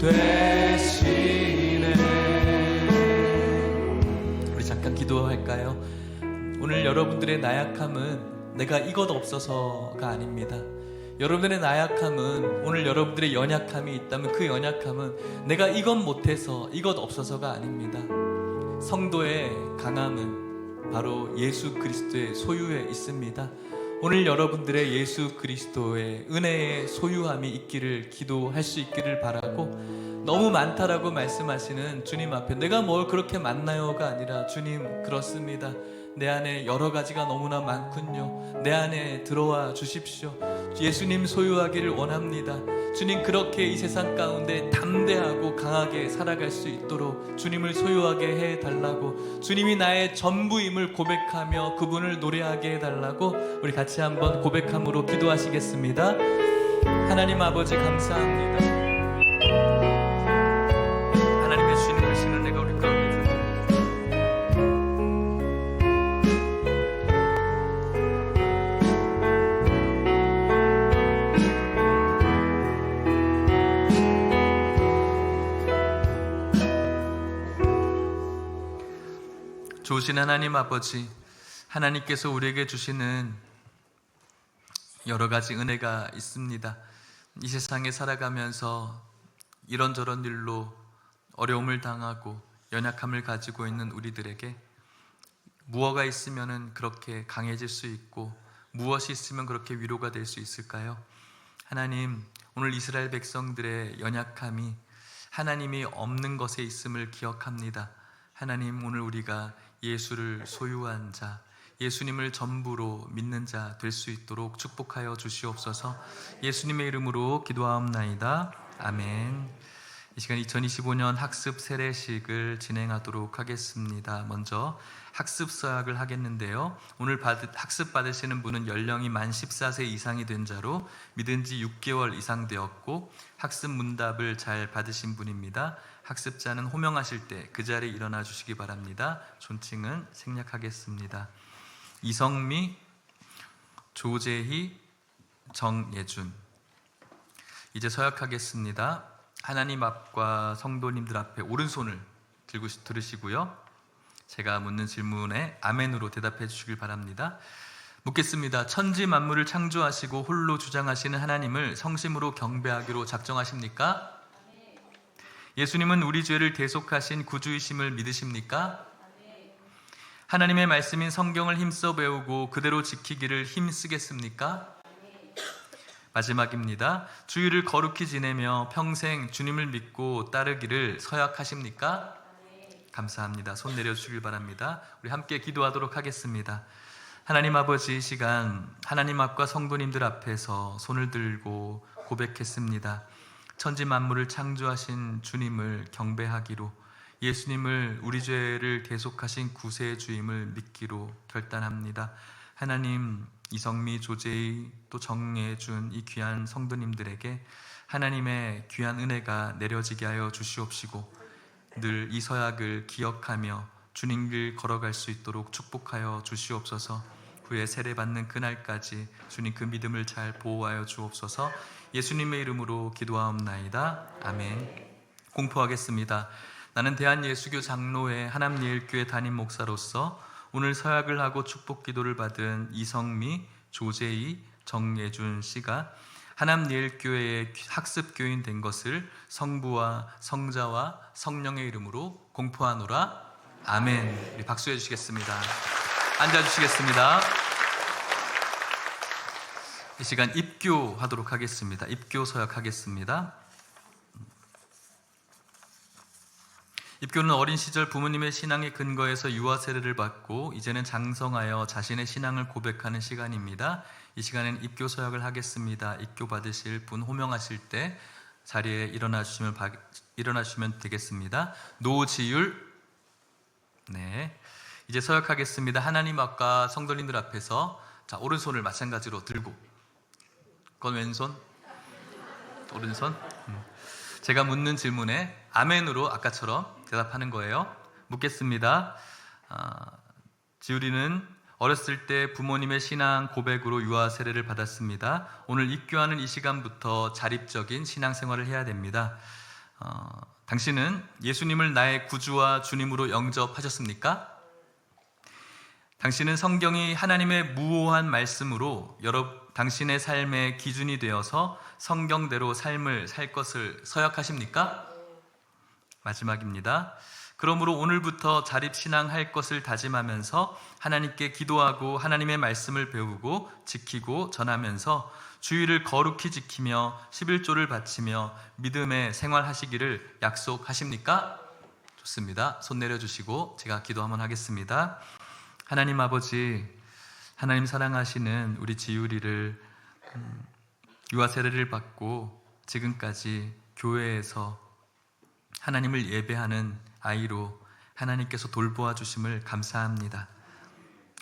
되시네. 우리 잠깐 기도할까요? 오늘 여러분들의 나약함은 내가 이것 없어서가 아닙니다. 여러분들의 나약함은, 오늘 여러분들의 연약함이 있다면 그 연약함은 내가 이것 못해서, 이것 없어서가 아닙니다. 성도의 강함은 바로 예수 그리스도의 소유에 있습니다. 오늘 여러분들의 예수 그리스도의 은혜의 소유함이 있기를, 기도할 수 있기를 바라고, 너무 많다라고 말씀하시는 주님 앞에 내가 뭘 그렇게 많나요가 아니라, 주님 그렇습니다. 내 안에 여러 가지가 너무나 많군요. 내 안에 들어와 주십시오. 예수님 소유하기를 원합니다. 주님, 그렇게 이 세상 가운데 담대하고 강하게 살아갈 수 있도록 주님을 소유하게 해달라고, 주님이 나의 전부임을 고백하며 그분을 노래하게 해달라고 우리 같이 한번 고백함으로 기도하시겠습니다. 하나님 아버지 감사합니다. 하나님의 주님 되시는 은혜가 우리 가운데 좋으신 하나님 아버지, 하나님께서 우리에게 주시는 여러 가지 은혜가 있습니다. 이 세상에 살아가면서 이런저런 일로 어려움을 당하고 연약함을 가지고 있는 우리들에게 무엇가 있으면 그렇게 강해질 수 있고, 무엇이 있으면 그렇게 위로가 될 수 있을까요? 하나님, 오늘 이스라엘 백성들의 연약함이 하나님이 없는 것에 있음을 기억합니다. 하나님, 오늘 우리가 예수를 소유한 자, 예수님을 전부로 믿는 자 될 수 있도록 축복하여 주시옵소서. 예수님의 이름으로 기도하옵나이다. 아멘. 이 시간 2025년 학습 세례식을 진행하도록 하겠습니다. 먼저 학습 서약을 하겠는데요, 오늘 학습 받으시는 분은 연령이 만 14세 이상이 된 자로 믿은 지 6개월 이상 되었고 학습 문답을 잘 받으신 분입니다. 학습자는 호명하실 때 그 자리에 일어나 주시기 바랍니다. 존칭은 생략하겠습니다. 이성미, 조재희, 정예준. 이제 서약하겠습니다. 하나님 앞과 성도님들 앞에 오른손을 들고 들으시고요, 제가 묻는 질문에 아멘으로 대답해 주시길 바랍니다. 묻겠습니다. 천지 만물을 창조하시고 홀로 주장하시는 하나님을 성심으로 경배하기로 작정하십니까? 예수님은 우리 죄를 대속하신 구주이심을 믿으십니까? 하나님의 말씀인 성경을 힘써 배우고 그대로 지키기를 힘쓰겠습니까? 마지막입니다. 주일을 거룩히 지내며 평생 주님을 믿고 따르기를 서약하십니까? 감사합니다. 손 내려주시길 바랍니다. 우리 함께 기도하도록 하겠습니다. 하나님 아버지, 이 시간 하나님 앞과 성도님들 앞에서 손을 들고 고백했습니다. 천지 만물을 창조하신 주님을 경배하기로, 예수님을 우리 죄를 대속하신 구세주임을 믿기로 결단합니다. 하나님, 이성미, 조재희, 또 정예준 이 귀한 성도님들에게 하나님의 귀한 은혜가 내려지게 하여 주시옵시고, 늘 이 서약을 기억하며 주님 길 걸어갈 수 있도록 축복하여 주시옵소서. 후에 세례받는 그날까지 주님 그 믿음을 잘 보호하여 주옵소서. 예수님의 이름으로 기도하옵나이다. 아멘. 공포하겠습니다. 나는 대한예수교 장로회 한암예일교회 담임 목사로서 오늘 서약을 하고 축복 기도를 받은 이성미, 조재희, 정예준 씨가 한암예일교회의 학습교인 된 것을 성부와 성자와 성령의 이름으로 공포하노라. 아멘. 우리 박수해 주시겠습니다. 앉아주시겠습니다. 이 시간 입교하도록 하겠습니다. 입교 서약하겠습니다. 입교는 어린 시절 부모님의 신앙의 근거에서 유아 세례를 받고 이제는 장성하여 자신의 신앙을 고백하는 시간입니다. 이 시간엔 입교 서약을 하겠습니다. 입교 받으실 분 호명하실 때 자리에 일어나 주시면 되겠습니다. 노지율. 네. 이제 서약하겠습니다. 하나님 앞과 성도님들 앞에서 자, 오른손을 마찬가지로 들고, 그건 왼손? 오른손? 제가 묻는 질문에 아멘으로 아까처럼 대답하는 거예요. 묻겠습니다. 지우리는 어렸을 때 부모님의 신앙 고백으로 유아 세례를 받았습니다. 오늘 입교하는 이 시간부터 자립적인 신앙생활을 해야 됩니다. 당신은 예수님을 나의 구주와 주님으로 영접하셨습니까? 당신은 성경이 하나님의 무오한 말씀으로 당신의 삶의 기준이 되어서 성경대로 삶을 살 것을 서약하십니까? 마지막입니다. 그러므로 오늘부터 자립신앙할 것을 다짐하면서 하나님께 기도하고 하나님의 말씀을 배우고 지키고 전하면서 주의를 거룩히 지키며 11조를 바치며 믿음의 생활하시기를 약속하십니까? 좋습니다. 손 내려주시고 제가 기도 한번 하겠습니다. 하나님 아버지, 하나님 사랑하시는 우리 지유리를 유아 세례를 받고 지금까지 교회에서 하나님을 예배하는 아이로 하나님께서 돌보아 주심을 감사합니다.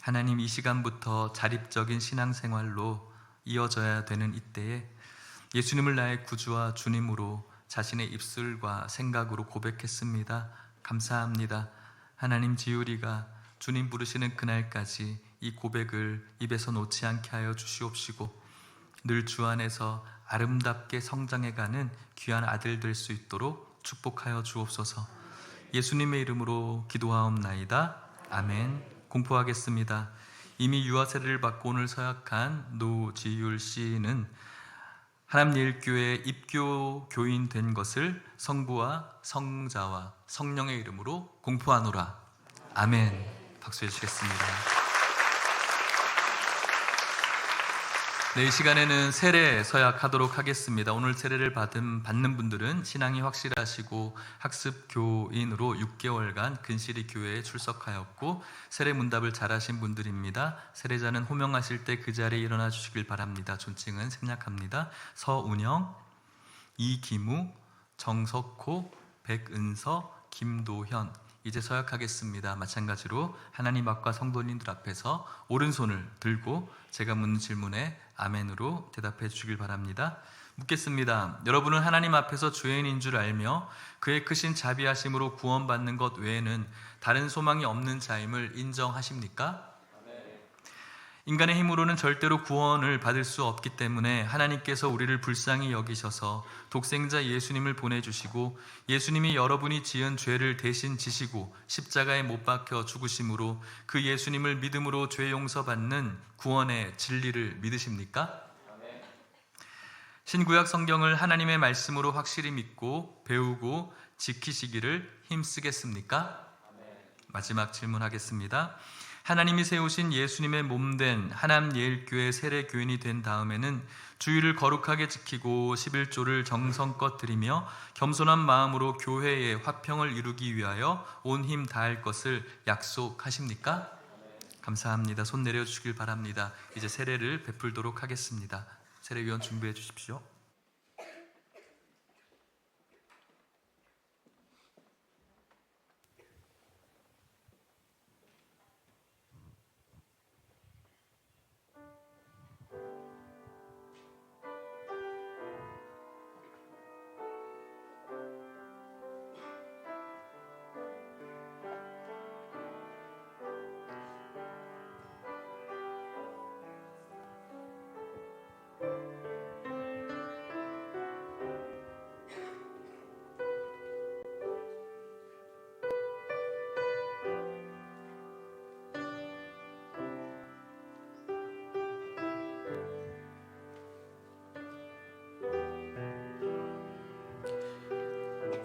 하나님, 이 시간부터 자립적인 신앙생활로 이어져야 되는 이때에 예수님을 나의 구주와 주님으로 자신의 입술과 생각으로 고백했습니다. 감사합니다. 하나님, 지유리가 주님 부르시는 그날까지 이 고백을 입에서 놓지 않게 하여 주시옵시고 늘 주 안에서 아름답게 성장해가는 귀한 아들 될 수 있도록 축복하여 주옵소서. 예수님의 이름으로 기도하옵나이다. 아멘. 공포하겠습니다. 이미 유아 세례를 받고 오늘 서약한 노지율 씨는 한암예일교회 입교 교인 된 것을 성부와 성자와 성령의 이름으로 공포하노라. 아멘. 박수해 주시겠습니다. 네, 이 시간에는 세례 서약하도록 하겠습니다. 오늘 세례를 받는 분들은 신앙이 확실하시고 학습교인으로 6개월간 근실이 교회에 출석하였고 세례 문답을 잘하신 분들입니다. 세례자는 호명하실 때 그 자리에 일어나 주시길 바랍니다. 존칭은 생략합니다. 서운영, 이기무, 정석호, 백은서, 김도현. 이제 서약하겠습니다. 마찬가지로 하나님 앞과 성도님들 앞에서 오른손을 들고 제가 묻는 질문에 아멘으로 대답해 주시길 바랍니다. 묻겠습니다. 여러분은 하나님 앞에서 죄인인 줄 알며 그의 크신 자비하심으로 구원받는 것 외에는 다른 소망이 없는 자임을 인정하십니까? 인간의 힘으로는 절대로 구원을 받을 수 없기 때문에 하나님께서 우리를 불쌍히 여기셔서 독생자 예수님을 보내주시고 예수님이 여러분이 지은 죄를 대신 지시고 십자가에 못 박혀 죽으심으로 그 예수님을 믿음으로 죄 용서받는 구원의 진리를 믿으십니까? 신구약 성경을 하나님의 말씀으로 확실히 믿고 배우고 지키시기를 힘쓰겠습니까? 마지막 질문하겠습니다. 하나님이 세우신 예수님의 몸된 한암예일교회 세례교인이 된 다음에는 주의를 거룩하게 지키고 11조를 정성껏 드리며 겸손한 마음으로 교회의 화평을 이루기 위하여 온 힘 다할 것을 약속하십니까? 감사합니다. 손 내려주시길 바랍니다. 이제 세례를 베풀도록 하겠습니다. 세례위원 준비해 주십시오.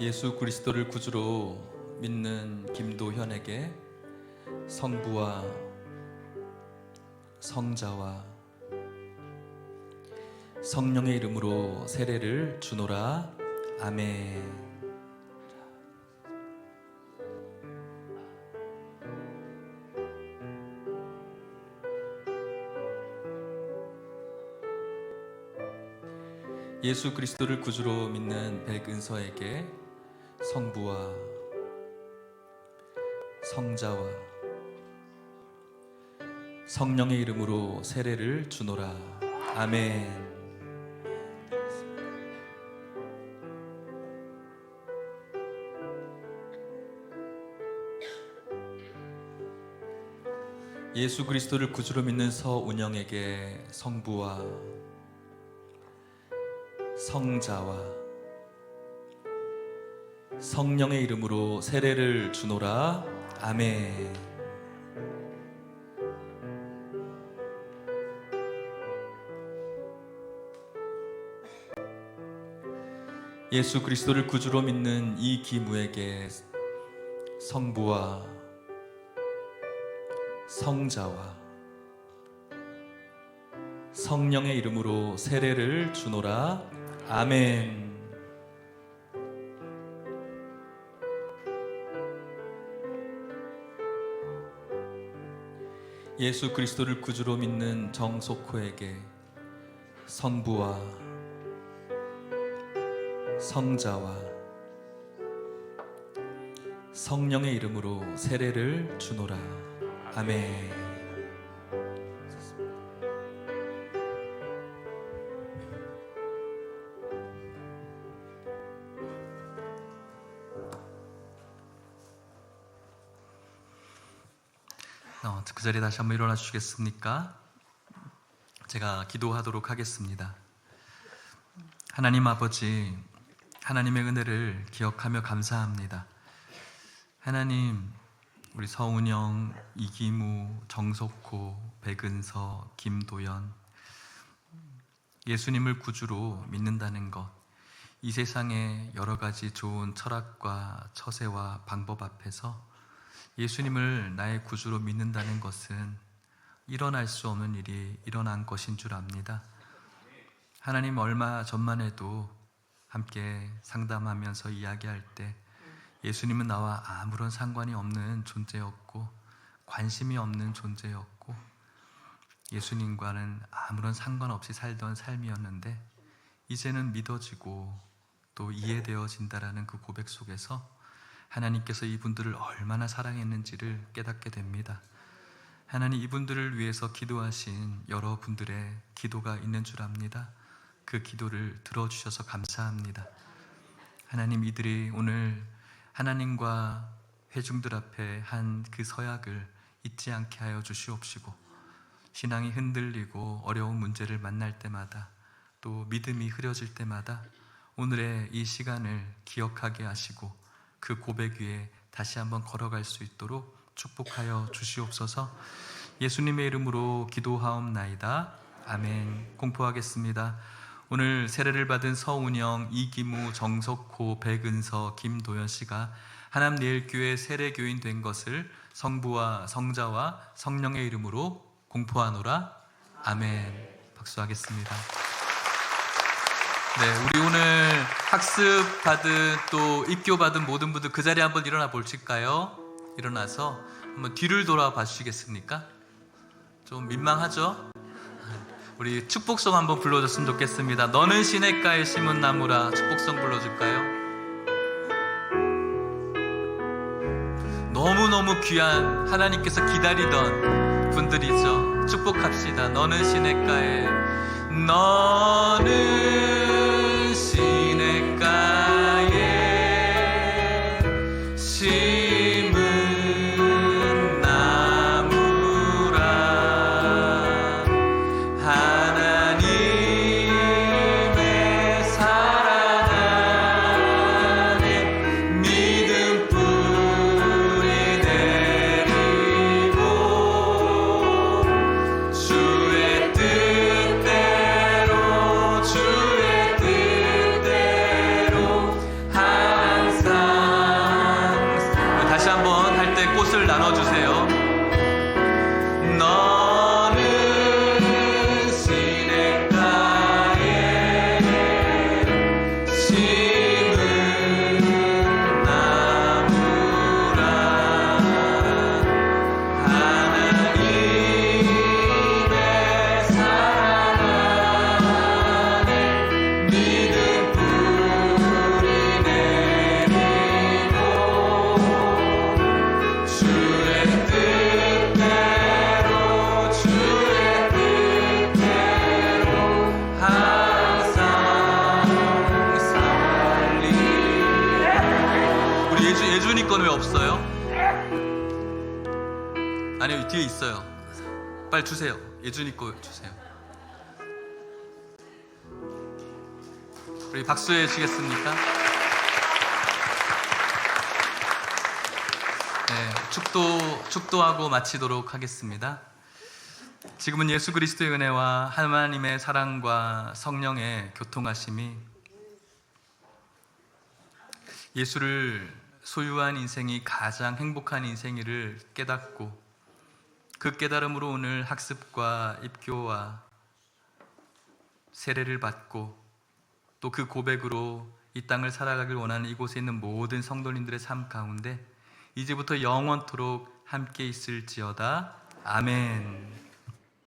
예수 그리스도를 구주로 믿는 김도현에게 성부와 성자와 성령의 이름으로 세례를 주노라. 아멘. 예수 그리스도를 구주로 믿는 백은서에게 성부와 성자와 성령의 이름으로 세례를 주노라. 아멘. 예수 그리스도를 구주로 믿는 서운영에게 성부와 성자와 성령의 이름으로 세례를 주노라. 아멘. 예수 그리스도를 구주로 믿는 이기무에게 성부와 성자와 성령의 이름으로 세례를 주노라. 아멘. 예수 그리스도를 구주로 믿는 정속호에게 성부와 성자와 성령의 이름으로 세례를 주노라. 아멘. 그 자리에 다시 한번 일어나 주시겠습니까? 제가 기도하도록 하겠습니다. 하나님 아버지, 하나님의 은혜를 기억하며 감사합니다. 하나님, 우리 서운영, 이기무, 정석호, 백은서, 김도연, 예수님을 구주로 믿는다는 것, 이 세상의 여러 가지 좋은 철학과 처세와 방법 앞에서 예수님을 나의 구주로 믿는다는 것은 일어날 수 없는 일이 일어난 것인 줄 압니다. 하나님, 얼마 전만 해도 함께 상담하면서 이야기할 때 예수님은 나와 아무런 상관이 없는 존재였고 관심이 없는 존재였고 예수님과는 아무런 상관없이 살던 삶이었는데 이제는 믿어지고 또 이해되어진다라는 그 고백 속에서 하나님께서 이분들을 얼마나 사랑했는지를 깨닫게 됩니다. 하나님, 이분들을 위해서 기도하신 여러분들의 기도가 있는 줄 압니다. 그 기도를 들어주셔서 감사합니다. 하나님, 이들이 오늘 하나님과 회중들 앞에 한 그 서약을 잊지 않게 하여 주시옵시고, 신앙이 흔들리고 어려운 문제를 만날 때마다 또 믿음이 흐려질 때마다 오늘의 이 시간을 기억하게 하시고 그 고백 위에 다시 한번 걸어갈 수 있도록 축복하여 주시옵소서. 예수님의 이름으로 기도하옵나이다. 아멘. 공포하겠습니다. 오늘 세례를 받은 서운영, 이기무, 정석호, 백은서, 김도연 씨가 하남예일교회 세례교인 된 것을 성부와 성자와 성령의 이름으로 공포하노라. 아멘. 박수하겠습니다. 네, 우리 오늘 학습받은 또 입교받은 모든 분들 그 자리에 한번 일어나 보실까요? 일어나서 한번 뒤를 돌아봐 주시겠습니까? 좀 민망하죠? 우리 축복성 한번 불러줬으면 좋겠습니다. 너는 시냇가에 심은 나무라. 축복성 불러줄까요? 너무너무 귀한 하나님께서 기다리던 분들이죠. 축복합시다. 너는 시냇가에, 너는 시냇가에 심은 나무라. 하나님의 사랑 안에 믿음 뿌리 내리고 주의 뜻대로 주의 아니요, 뒤에 있어요. 빨리 주세요. 예준이 거 주세요. 우리 박수해 주시겠습니까? 네, 축도하고 마치도록 하겠습니다. 지금은 예수 그리스도의 은혜와 하나님의 사랑과 성령의 교통하심이, 예수를 소유한 인생이 가장 행복한 인생이를 깨닫고, 그 깨달음으로 오늘 학습과 입교와 세례를 받고, 또 그 고백으로 이 땅을 살아가길 원하는 이곳에 있는 모든 성도님들의 삶 가운데 이제부터 영원토록 함께 있을지어다. 아멘.